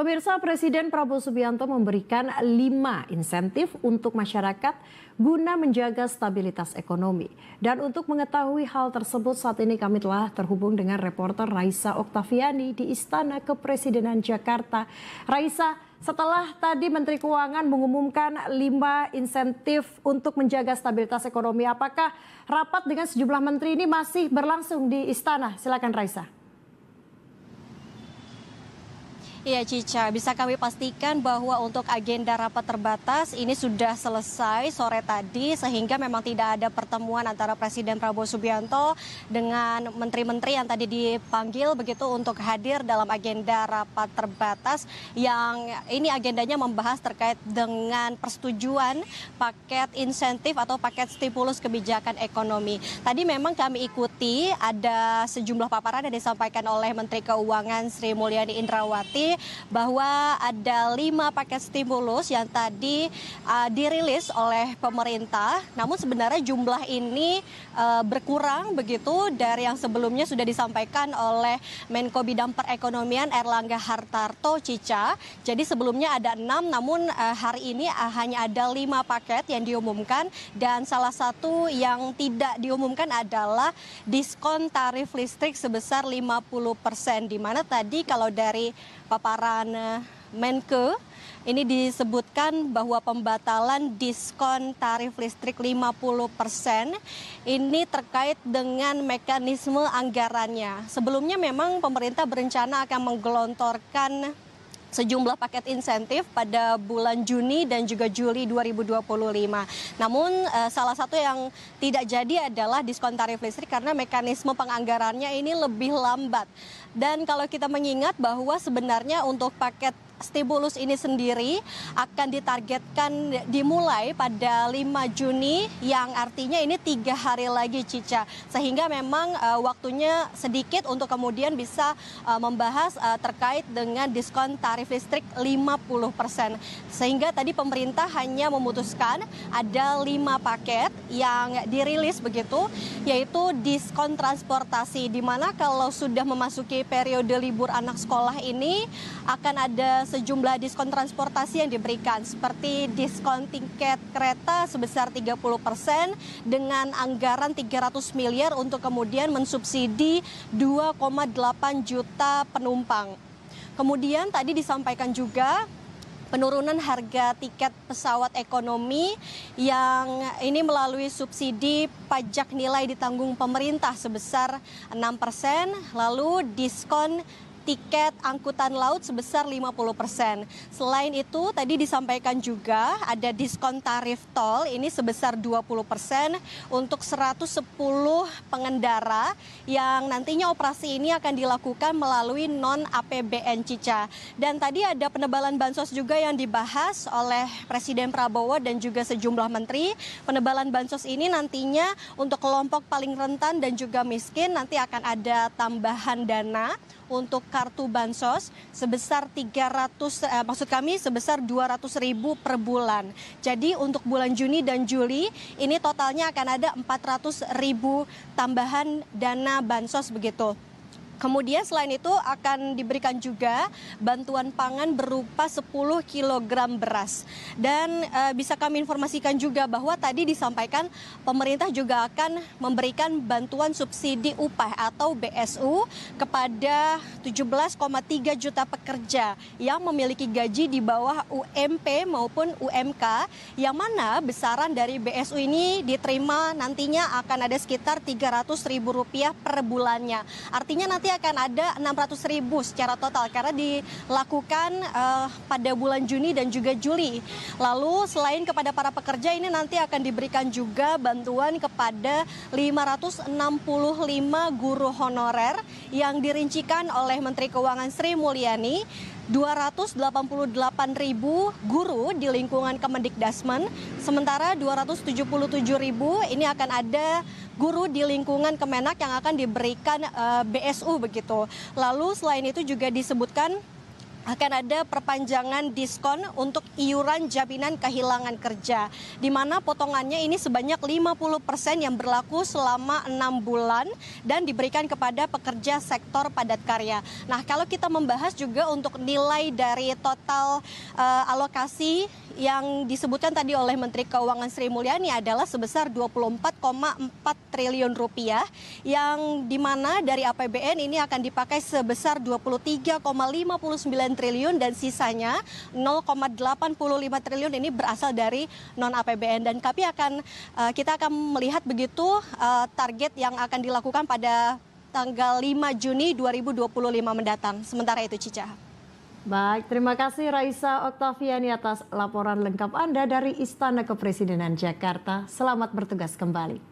Pemirsa, Presiden Prabowo Subianto memberikan 5 insentif untuk masyarakat guna menjaga stabilitas ekonomi. Dan untuk mengetahui hal tersebut saat ini kami telah terhubung dengan reporter Raisa Oktaviani di Istana Kepresidenan Jakarta. Raisa, setelah tadi Menteri Keuangan mengumumkan 5 insentif untuk menjaga stabilitas ekonomi, apakah rapat dengan sejumlah menteri ini masih berlangsung di Istana? Silakan Raisa. Iya Cica, bisa kami pastikan bahwa untuk agenda rapat terbatas ini sudah selesai sore tadi sehingga memang tidak ada pertemuan antara Presiden Prabowo Subianto dengan menteri-menteri yang tadi dipanggil begitu untuk hadir dalam agenda rapat terbatas yang ini agendanya membahas terkait dengan persetujuan paket insentif atau paket stimulus kebijakan ekonomi. Tadi memang kami ikuti ada sejumlah paparan yang disampaikan oleh Menteri Keuangan Sri Mulyani Indrawati bahwa ada 5 paket stimulus yang tadi dirilis oleh pemerintah. Namun sebenarnya jumlah ini berkurang begitu dari yang sebelumnya sudah disampaikan oleh Menko Bidang Perekonomian Erlangga Hartarto, Cica. Jadi sebelumnya ada 6, namun hari ini hanya ada 5 paket yang diumumkan. Dan salah satu yang tidak diumumkan adalah diskon tarif listrik sebesar 50%. Di mana tadi kalau dari paparan Menke ini disebutkan bahwa pembatalan diskon tarif listrik 50% ini terkait dengan mekanisme anggarannya. Sebelumnya memang pemerintah berencana akan menggelontorkan sejumlah paket insentif pada bulan Juni dan juga Juli 2025. Namun salah satu yang tidak jadi adalah diskon tarif listrik karena mekanisme penganggarannya ini lebih lambat. Dan kalau kita mengingat bahwa sebenarnya untuk paket stimulus ini sendiri akan ditargetkan dimulai pada 5 Juni yang artinya ini 3 hari lagi, Cica. Sehingga memang waktunya sedikit untuk kemudian bisa membahas terkait dengan diskon tarif listrik 50%. Sehingga tadi pemerintah hanya memutuskan ada 5 paket yang dirilis begitu, yaitu diskon transportasi, di mana kalau sudah memasuki periode libur anak sekolah ini akan ada sejumlah diskon transportasi yang diberikan seperti diskon tiket kereta sebesar 30% dengan anggaran 300 miliar untuk kemudian mensubsidi 2,8 juta penumpang. Kemudian tadi disampaikan juga penurunan harga tiket pesawat ekonomi yang ini melalui subsidi pajak nilai ditanggung pemerintah sebesar 6%, lalu diskon tiket angkutan laut sebesar 50%. Selain itu tadi disampaikan juga ada diskon tarif tol ini sebesar 20% untuk 110 pengendara yang nantinya operasi ini akan dilakukan melalui non-APBN, Cica. Dan tadi ada penebalan bansos juga yang dibahas oleh Presiden Prabowo dan juga sejumlah menteri. Penebalan bansos ini nantinya untuk kelompok paling rentan dan juga miskin nanti akan ada tambahan dana untuk kartu bansos sebesar sebesar 200.000 per bulan. Jadi untuk bulan Juni dan Juli ini totalnya akan ada 400.000 tambahan dana bansos begitu. Kemudian selain itu akan diberikan juga bantuan pangan berupa 10 kg beras. Dan bisa kami informasikan juga bahwa tadi disampaikan pemerintah juga akan memberikan bantuan subsidi upah atau BSU kepada 17,3 juta pekerja yang memiliki gaji di bawah UMP maupun UMK, yang mana besaran dari BSU ini diterima nantinya akan ada sekitar Rp300.000 per bulannya. Artinya nanti akan ada 600.000 secara total karena dilakukan pada bulan Juni dan juga Juli. Lalu selain kepada para pekerja ini nanti akan diberikan juga bantuan kepada 565 guru honorer yang dirincikan oleh Menteri Keuangan Sri Mulyani. 288.000 guru di lingkungan Kemendikdasmen, sementara 277.000 ini akan ada guru di lingkungan Kemenak yang akan diberikan BSU begitu. Lalu selain itu juga disebutkan akan ada perpanjangan diskon untuk iuran jaminan kehilangan kerja, di mana potongannya ini sebanyak 50% yang berlaku selama 6 bulan dan diberikan kepada pekerja sektor padat karya. Nah, kalau kita membahas juga untuk nilai dari total alokasi yang disebutkan tadi oleh Menteri Keuangan Sri Mulyani adalah sebesar 24,4 triliun rupiah, yang dimana dari APBN ini akan dipakai sebesar 23,59 triliun dan sisanya 0,85 triliun ini berasal dari non APBN, dan kita akan melihat begitu target yang akan dilakukan pada tanggal 5 Juni 2025 mendatang. Sementara itu, Cica. Baik, terima kasih Raisa Oktaviani atas laporan lengkap Anda dari Istana Kepresidenan Jakarta. Selamat bertugas kembali.